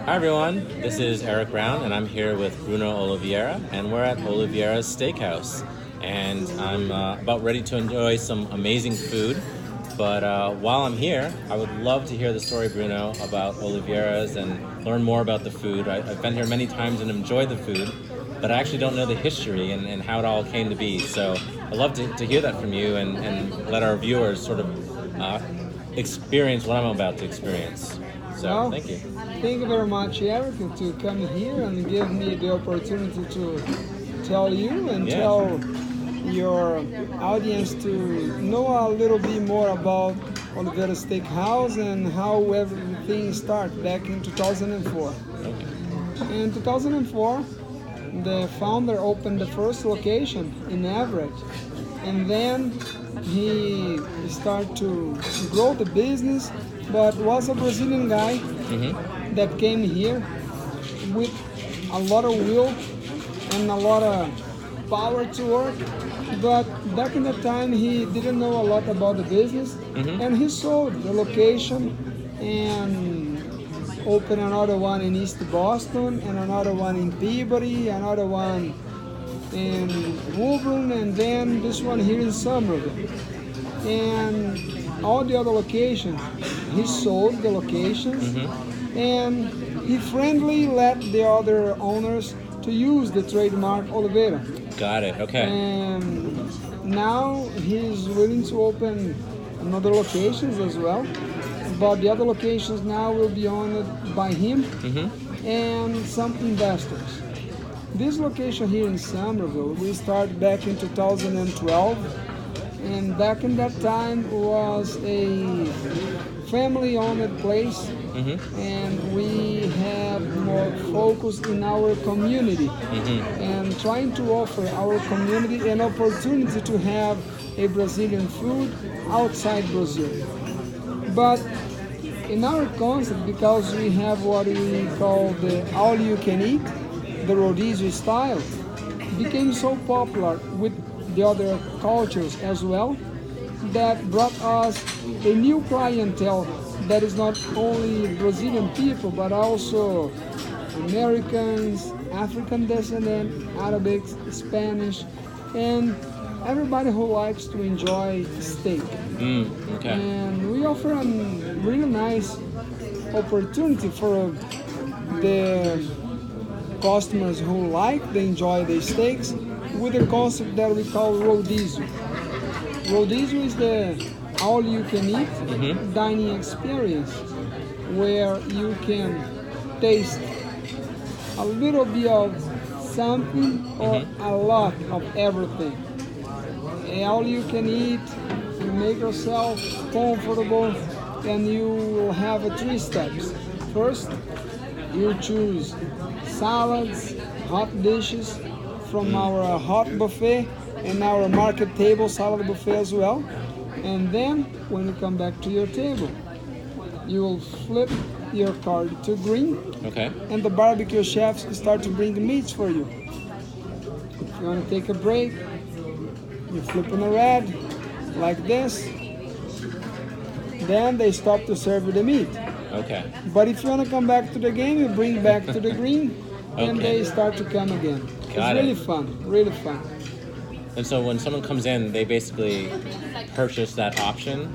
Hi everyone, this is Eric Brown and I'm here with Bruno Oliviera and we're at Oliviera's Steakhouse and I'm about ready to enjoy some amazing food. But while I'm here, I would love to hear the story, Bruno, about Oliviera's and learn more about the food. I've been here many times and enjoyed the food, but I actually don't know the history and how it all came to be. So I'd love to hear that from you and let our viewers sort of experience what I'm about to experience. So Well, thank you. thank you very much, Eric, to come here and give me the opportunity to tell you and Yeah. tell your audience to know a little bit more about Oliviera Steakhouse and how everything started back in 2004. Okay. In 2004, the founder opened the first location in Everett, and then he started to grow the business, but was a Brazilian guy that came here with a lot of will and a lot of power to work. But back in the time, he didn't know a lot about the business, and he sold the location and opened another one in East Boston and another one in Peabody, another one in Woburn, and then this one here in Somerville. And all the other locations, he sold the locations, and he friendly let the other owners to use the trademark Oliveira. Got it. Okay. And now he's willing to open another locations as well, but the other locations now will be owned by him and some investors. This location here in Somerville, we started back in 2012, and back in that time was a family-owned place, and we have more focus in our community and trying to offer our community an opportunity to have a Brazilian food outside Brazil. But in our concept, because we have what we call the all-you-can-eat, the rodizio style, became so popular with the other cultures as well, that brought us a new clientele that is not only Brazilian people, but also Americans, African descendant, Arabics, Spanish, and everybody who likes to enjoy steak. Okay. And we offer a really nice opportunity for the customers who they enjoy the steaks with a concept that we call rodizio. Rodizio is the all-you-can-eat dining experience where you can taste a little bit of something or a lot of everything. All-you-can-eat, you make yourself comfortable, and you will have three steps. First, you choose salads, hot dishes from our hot buffet and our market table salad buffet as well. And then when you come back to your table, you will flip your card to green, Okay. and the barbecue chefs start to bring meats for you. If you want to take a break, you flip on a red like this, then they stop to serve you the meat. Okay. But if you want to come back to the game, you bring back to the green, and Okay. they start to come again. Got It's it. really fun, really fun. And so when someone comes in, they basically purchase that option,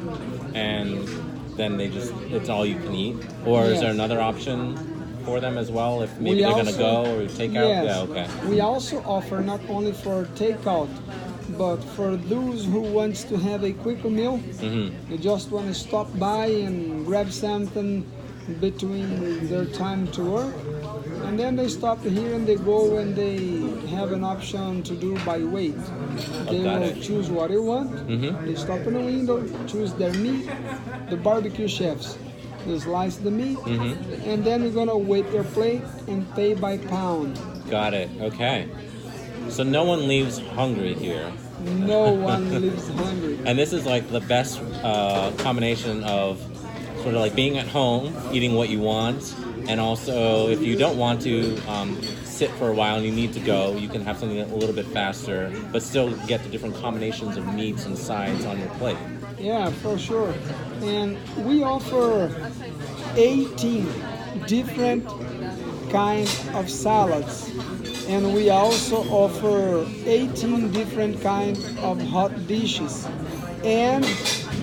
and then it's all you can eat. Or is there Yes. another option for them as well? If maybe We they're also- gonna go or take out? Yes. Yeah. Okay. We also offer not only for takeout, but for those who wants to have a quick meal, they just want to stop by and grab something between their time to work, and then they stop here and they go and they have an option to do by weight. They got will it. choose what they want. They stop in the window, choose their meat. The barbecue chefs, they slice the meat, and then we're gonna weight their plate and pay by pound. Got it. Okay. So no one leaves hungry here. No one lives hungry. And this is like the best combination of sort of like being at home, eating what you want, and also if you don't want to sit for a while and you need to go, you can have something a little bit faster, but still get the different combinations of meats and sides on your plate. Yeah, for sure. And we offer 18 different kind of salads. And we also offer 18 different kind of hot dishes and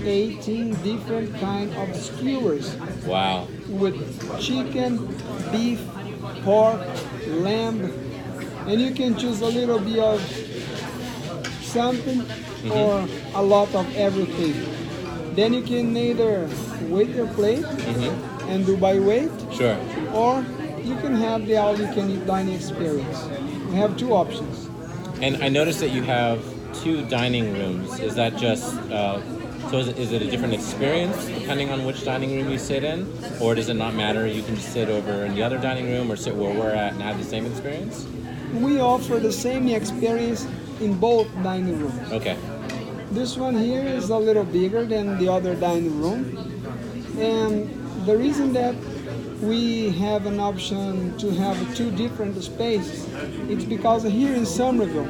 18 different kind of skewers Wow. with chicken, beef, pork, lamb, and you can choose a little bit of something or a lot of everything. Then you can either weight your plate and do by weight, Sure. or you can have the all-you-can-eat dining experience. You have two options. And I noticed that you have two dining rooms. Is that just so? Is it a different experience depending on which dining room you sit in, or does it not matter? You can just sit over in the other dining room or sit where we're at and have the same experience. We offer the same experience in both dining rooms. Okay. This one here is a little bigger than the other dining room, and the reason that we have an option to have two different spaces, it's because here in Somerville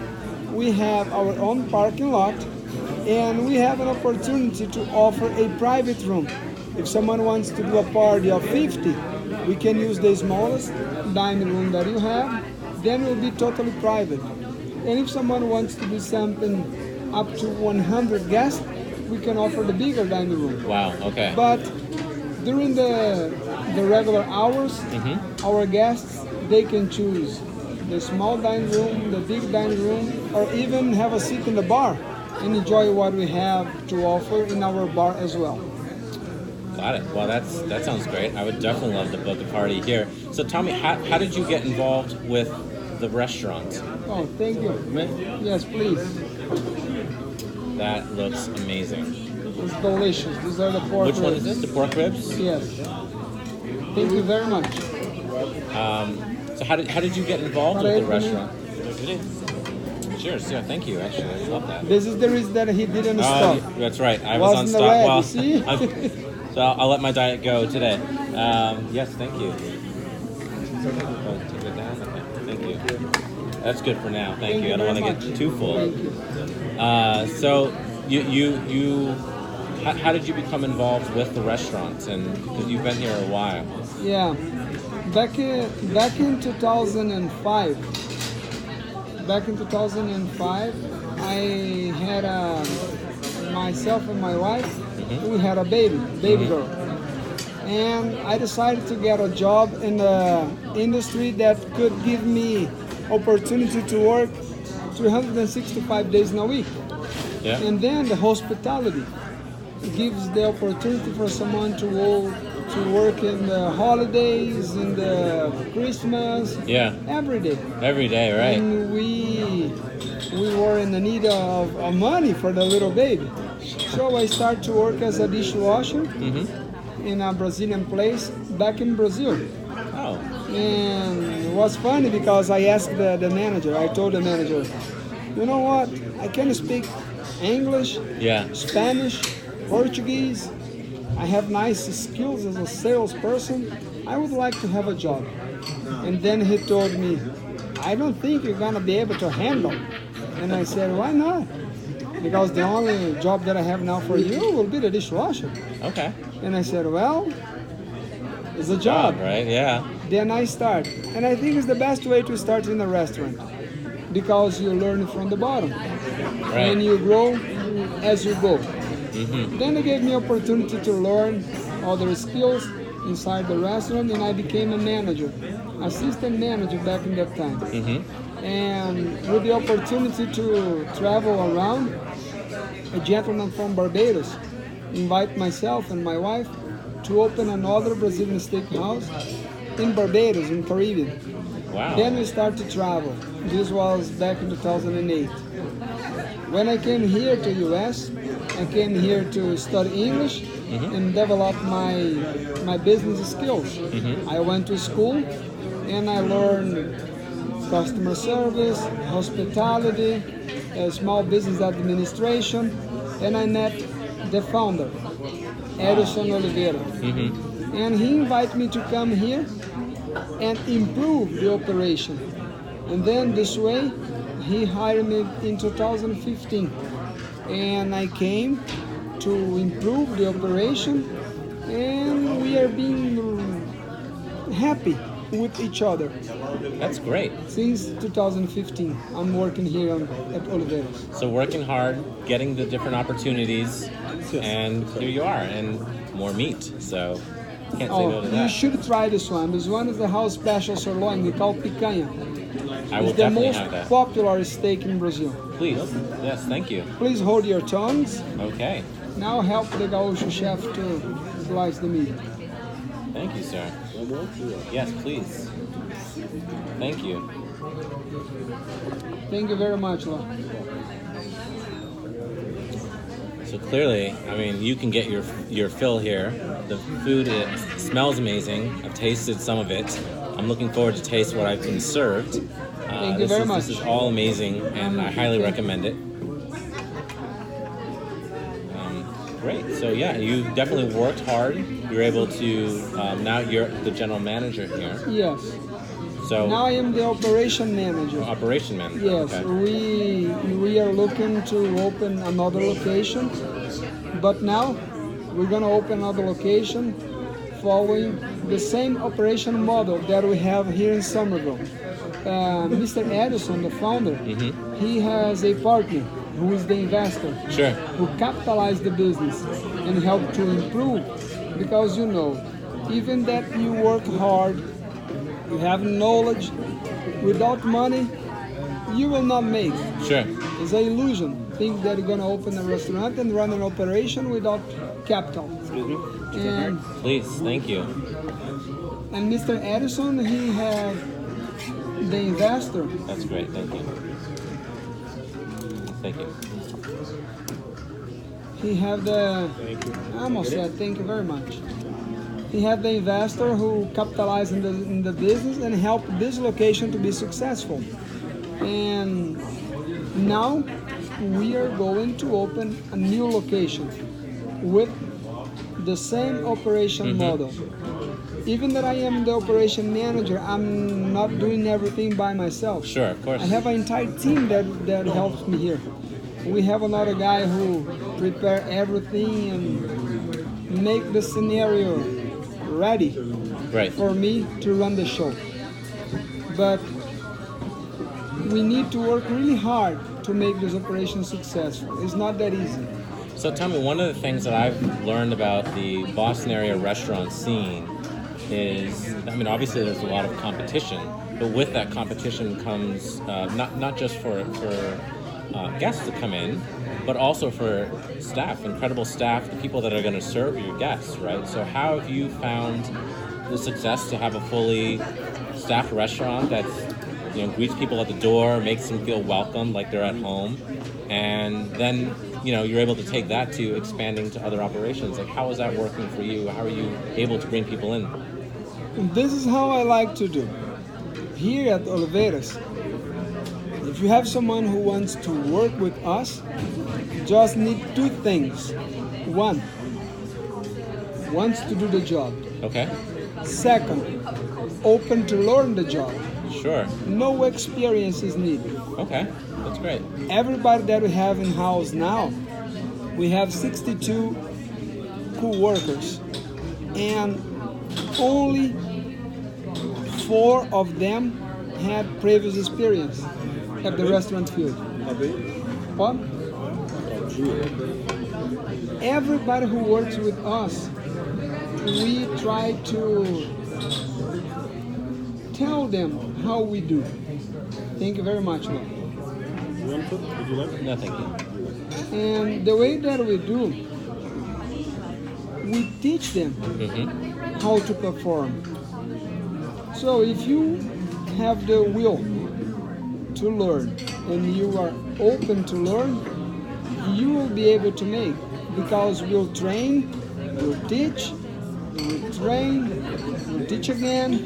we have our own parking lot and we have an opportunity to offer a private room. If someone wants to do a party of 50, we can use the smallest dining room that you have, then it will be totally private. And if someone wants to do something up to 100 guests, we can offer the bigger dining room. Wow. Okay. But during the regular hours, our guests, they can choose the small dining room, the big dining room, or even have a seat in the bar and enjoy what we have to offer in our bar as well. Got it. Well, that sounds great. I would definitely love to book a party here. So tell me, how did you get involved with the restaurant? Oh, thank you. Yes, please. That looks amazing. It's delicious. These are the pork Which one is ribs. this? The pork ribs? Yes. Thank you very much. So how did you get involved with the restaurant? Cheers. Yeah, thank you. Actually, I love that. This is the reason that he didn't stop. That's right. I was on Wasn't stop. ready, Well, see? so I'll let my diet go today. Yes, thank you. Oh, take it down. Okay, thank you. That's good for now. Thank you. I don't want to get too full. Thank you. So you how did you become involved with the restaurant? And because you've been here a while. Yeah, back in 2005. Back in 2005, I had myself and my wife. We had a baby girl, and I decided to get a job in the industry that could give me opportunity to work 365 days in a week. Yeah. And then the hospitality gives the opportunity for someone to work in the holidays, in the Christmas, Yeah. every day. Every day, right? And we were in the need of money for the little baby. So I started to work as a dishwasher in a Brazilian place back in Brazil. Oh. And it was funny because I asked the manager, I told the manager, you know what, I can speak English, Yeah. Spanish, Portuguese. I have nice skills as a salesperson. I would like to have a job. And then he told me, I don't think you're gonna be able to handle. And I said, why not? Because the only job that I have now for you will be the dishwasher. Okay. And I said, well, it's a job. Right? Yeah. Then I start. And I think it's the best way to start in a restaurant because you learn from the bottom. Right. And you grow as you go. Then they gave me opportunity to learn other skills inside the restaurant, and I became a manager, assistant manager back in that time. And with the opportunity to travel around, a gentleman from Barbados invited myself and my wife to open another Brazilian steakhouse in Barbados, in Caribbean. Wow. Then we started to travel. This was back in 2008. When I came here to US, I came here to study English and develop my business skills. I went to school and I learned customer service, hospitality, small business administration, and I met the founder, Edison Oliviera. And he invited me to come here and improve the operation. And then this way, he hired me in 2015. And I came to improve the operation, and we are being happy with each other. That's great. Since 2015, I'm working here at Oliviera's. So working hard, getting the different opportunities, and here you are, and more meat. So can't say no to You that. should try this one. This one is the house special sirloin. We call picanha. I will It's the definitely most have that. popular steak in Brazil. Please. Yes, thank you. Please hold your tongues. Okay. Now help the Gaúcho chef to slice the meat. Thank you, sir. Yes, please. Thank you. Thank you very much, Lo. So clearly, I mean, you can get your fill here. The food smells amazing. I've tasted some of it. I'm looking forward to taste what I've been served. Thank you very much. This is all amazing, and I highly recommend it. Great. So yeah, you definitely worked hard. You're able to now you're the general manager here. Yes. So Now I am the operation manager. operation manager. Yes, Okay. we are looking to open another location, but now we're gonna open another location following the same operation model that we have here in Somerville. Mr. Edison, the founder, he has a partner who is the investor, Sure. who capitalized the business and helped to improve. Because even that you work hard, you have knowledge, without money, you will not make. Sure. It's an illusion. Think that you're going to open a restaurant and run an operation without capital. And, Please. Thank you. and Mr. Edison, he had the investor. That's great. Thank you. Thank you. He had the. I almost said thank you very much. He had the investor who capitalized in the business and helped this location to be successful. And now we are going to open a new location with the same operation model. Even that I am the operation manager, I'm not doing everything by myself. Sure. Of course. I have an entire team that helps me here. We have another guy who prepare everything and make the scenario ready Right. for me to run the show. But we need to work really hard to make this operation successful. It's not that easy. So tell me, one of the things that I've learned about the Boston area restaurant scene is, I mean, obviously there's a lot of competition, but with that competition comes not just for guests to come in, but also for staff, incredible staff, the people that are going to serve your guests, right? So how have you found the success to have a fully staffed restaurant that greets people at the door, makes them feel welcome, like they're at home, and then you're able to take that to expanding to other operations? Like, how is that working for you? How are you able to bring people in? This is how I like to do. Here at Oliviera's, if you have someone who wants to work with us, just need two things. One, wants to do the job. Okay. Second, open to learn the job. Sure. No experience is needed. Okay. That's great. Everybody that we have in house now, we have 62 co-workers, and only 4 of them had previous experience at the restaurant field. What? Everybody who works with us, we try to tell them how we do. Thank you very much, Lord. Would you like? No, thank you. And the way that we do, we teach them how to perform. So if you have the will to learn and you are open to learn, you will be able to make, because we'll train, we'll teach, we'll train, we'll teach again,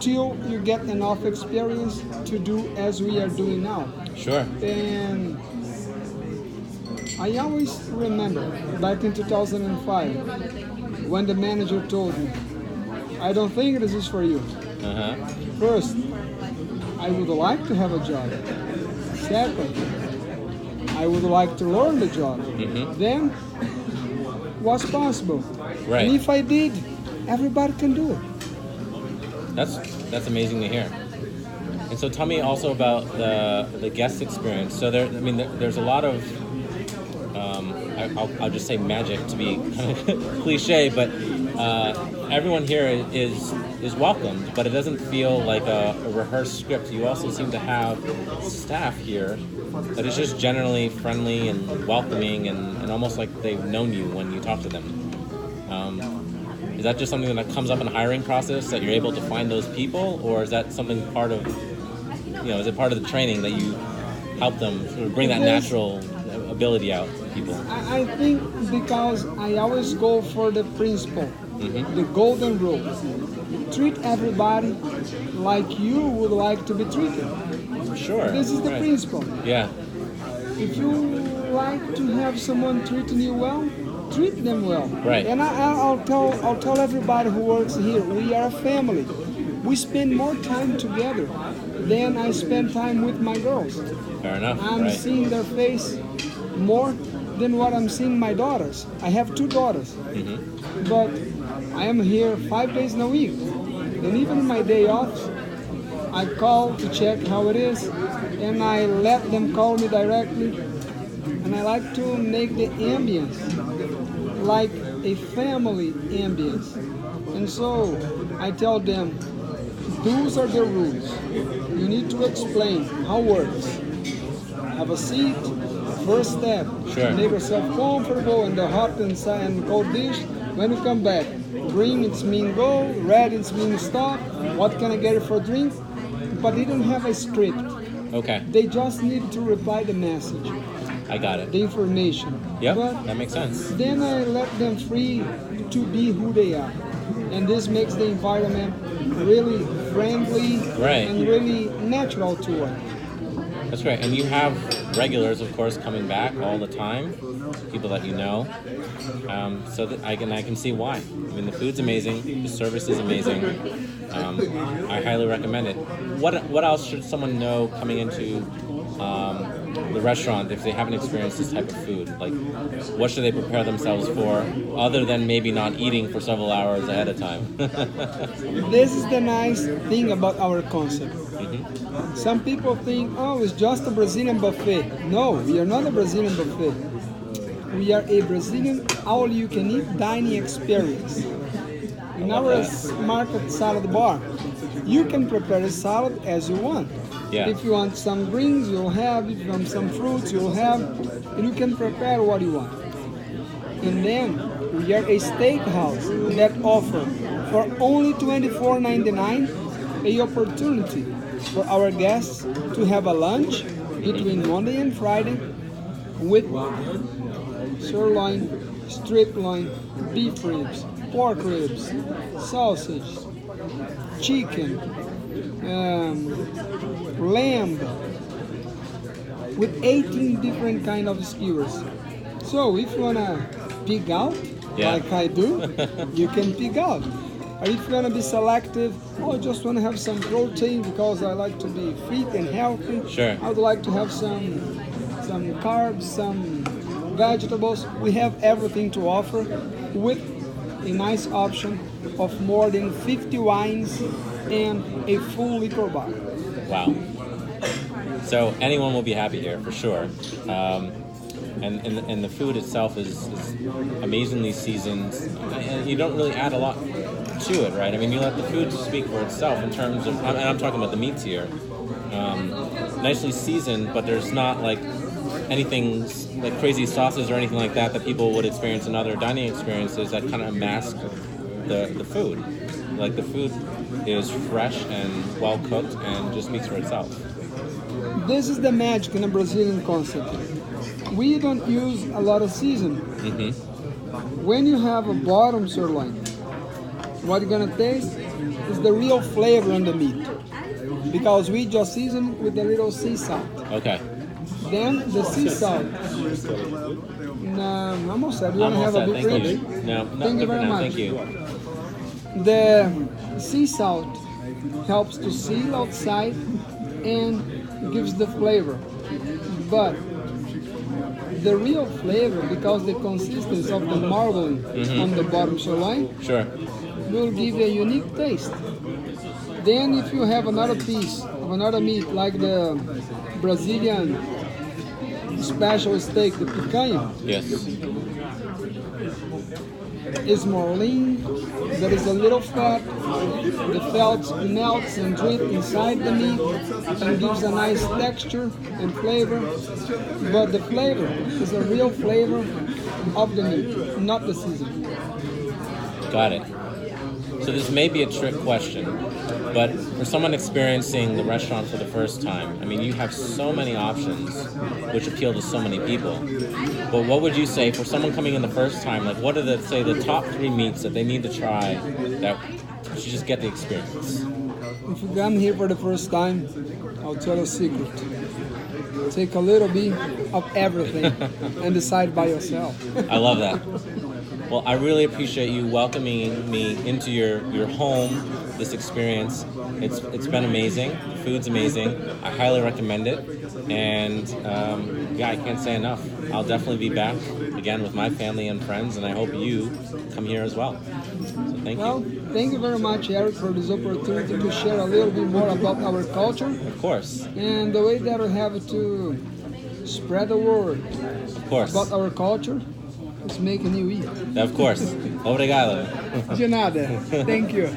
till you get enough experience to do as we are doing now. Sure. And I always remember back in 2005 when the manager told me, I don't think this is for you. First, I would like to have a job. Second, I would like to learn the job. Then, what's possible? Right. And if I did, everybody can do it. That's amazing to hear. And so tell me also about the guest experience. So there's a lot of I'll just say magic to be kind of cliche, but everyone here is welcomed, but it doesn't feel like a rehearsed script. You also seem to have staff here that is just generally friendly and welcoming and almost like they've known you when you talk to them. Is that just something that comes up in the hiring process, that you're able to find those people, or is that something part of, is it part of the training that you help them sort of bring that natural ability out to people? I think because I always go for the principle, the golden rule. Treat everybody like you would like to be treated. Sure. This is the principle. Yeah. If you like to have someone treating you well, treat them well. Right. And I'll tell everybody who works here, we are a family. We spend more time together than I spend time with my girls. Fair enough. I'm seeing their face more than what I'm seeing my daughters. I have 2 daughters, but I am here 5 days in a week. And even my day off, I call to check how it is, and I let them call me directly. And I like to make the ambience like a family ambience. And so I tell them, those are the rules. You need to explain how it works. Have a seat, first step. Sure. Make yourself comfortable in the hot and cold dish. When you come back, green it's mean go, red it's mean stop. What can I get for drink? But they don't have a script. Okay. They just need to reply the message. I got it. The information. Yep, But that makes sense. then I let them free to be who they are. And this makes the environment really friendly and really natural to work. That's great. And you have regulars, of course, coming back all the time, people that you know. So that I can see why. I mean, the food's amazing, the service is amazing. I highly recommend it. What else should someone know coming into the restaurant if they haven't experienced this type of food? Like, what should they prepare themselves for, other than maybe not eating for several hours ahead of time? This is the nice thing about our concept. Some people think, oh, it's just a Brazilian buffet. No, we are not a Brazilian buffet. We are a Brazilian all-you-can-eat dining experience. In our market salad bar, you can prepare a salad as you want. Yeah. If you want some greens, you'll have. If you want some fruits, you'll have. And you can prepare what you want. And then we are a steakhouse that offers for only $24.99 a opportunity for our guests to have a lunch between Monday and Friday with sirloin, strip loin, beef ribs, pork ribs, sausage, chicken, lamb, with 18 different kind of skewers. So if you wanna pig out, like I do, you can pig out. Or if you wanna be selective, I just wanna have some protein because I like to be fit and healthy. Sure. I would like to have some carbs, some vegetables. We have everything to offer with a nice option of more than 50 wines and a full liquor bar. Wow. So anyone will be happy here for sure. And the food itself is amazingly seasoned. And you don't really add a lot to it, right? I mean, you let the food speak for itself in terms of, and I'm talking about the meats here. Nicely seasoned, but there's not like anything like crazy sauces or anything like that people would experience in other dining experiences that kind of mask the food. Like the food is fresh and well cooked and just speaks for itself. This is the magic in a Brazilian concept. We don't use a lot of seasoning. When you have a bottom sirloin, what you're gonna taste is the real flavor on the meat, because we just season with a little sea salt. Okay. Then the sea salt. I'm almost set. You want to have a bit ready? No, thank you very much. Thank you. The sea salt helps to seal outside and gives the flavor. But the real flavor, because the consistency of the marbling on the bottom sirloin, will give you a unique taste. Then if you have another piece of another meat, like the Brazilian special steak, the picanha, Yes. is more lean, there is a little fat, the fat melts and drip inside the meat and gives a nice texture and flavor, but the flavor is a real flavor of the meat, not the seasoning. Got it. So this may be a trick question, but for someone experiencing the restaurant for the first time, I mean, you have so many options which appeal to so many people. But what would you say for someone coming in the first time? Like, what are the top 3 meats that they need to try that should just get the experience? If you come here for the first time, I'll tell you a secret. Take a little bit of everything and decide by yourself. I love that. Well, I really appreciate you welcoming me into your home, this experience. It's been amazing. The food's amazing. I highly recommend it. And yeah, I can't say enough. I'll definitely be back again with my family and friends, and I hope you come here as well. So thank you. Well, thank you very much, Eric, for this opportunity to share a little bit more about our culture. Of course. And the way that we have to spread the word Of course. about our culture is making you eat. Of course. Obrigado. De nada. Thank you.